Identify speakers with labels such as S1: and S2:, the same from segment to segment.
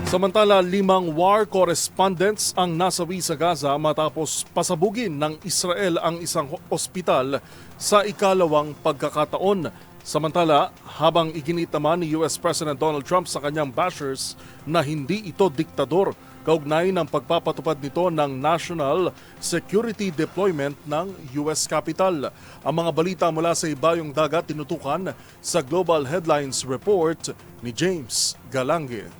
S1: Samantala, 5 war correspondents ang nasawi sa Gaza matapos pasabugin ng Israel ang isang ospital sa ikalawang pagkakataon. Samantala, habang iginit naman ni US President Donald Trump sa kanyang bashers na hindi ito diktador, kaugnay ng pagpapatupad nito ng national security deployment ng US Capital. Ang mga balita mula sa ibayong dagat tinutukan sa Global Headlines Report ni James Galangin.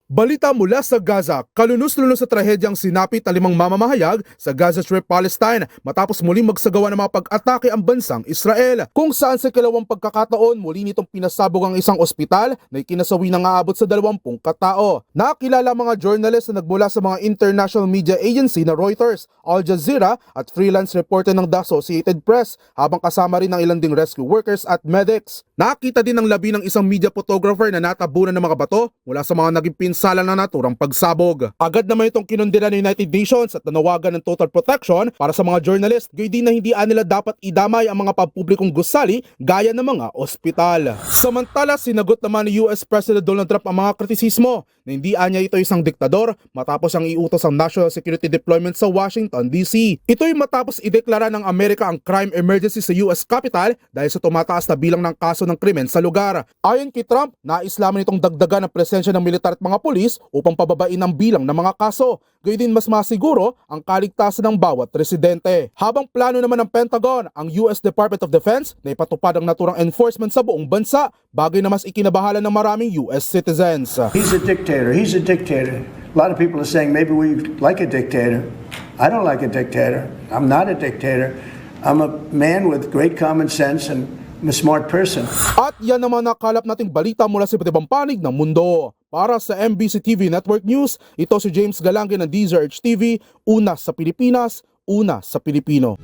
S2: Balita mula sa Gaza, kalunos-lunos sa trahedyang sinapit ang 5 mamamahayag sa Gaza Strip, Palestine matapos muling magsagawa ng mga pag-atake ang bansang Israel. Kung saan sa ikalawang pagkakataon muli nitong pinasabog ang isang ospital na ikinasawi ng aabot sa 20 katao. Nakilala mga journalist na nagmula sa mga international media agency na Reuters, Al Jazeera at freelance reporter ng The Associated Press, habang kasama rin ng ilang ding rescue workers at medics. Nakita din ng labi ng isang media photographer na natabunan ng mga bato mula sa mga naging pinsala ng naturang pagsabog. Agad naman itong kinundina ng United Nations at nanawagan ng total protection para sa mga journalist, gayon din na hindi nila dapat idamay ang mga pampublikong gusali gaya ng mga ospital. Samantala, sinagot naman ni US President Donald Trump ang mga kritisismo na hindi niya ito isang diktador matapos ang iutos ang national security deployment sa Washington, D.C. Ito'y matapos ideklara ng Amerika ang crime emergency sa US Capital dahil sa tumataas na bilang ng kaso ng krimen sa lugar. Ayon kay Trump, nais lamang itong dagdagan ang presensya ng militar at mga pulis upang pababain ang bilang ng mga kaso. Gayon din mas masiguro ang kaligtasan ng bawat residente. Habang plano naman ng Pentagon, ang US Department of Defense na ipatupad ang naturang enforcement sa buong bansa, bagay na mas ikinabahala ng maraming US citizens.
S3: He's a dictator. He's a dictator. A lot of people are saying maybe we like a dictator. I don't like a dictator. I'm not a dictator. I'm a man with great common sense and I'm a smart person.
S2: At yan naman nakalap nating balita mula sa iba't ibang panig ng mundo. Para sa MBC TV Network News, ito si James Galangin ng DZRH TV, una sa Pilipinas, una sa Pilipino.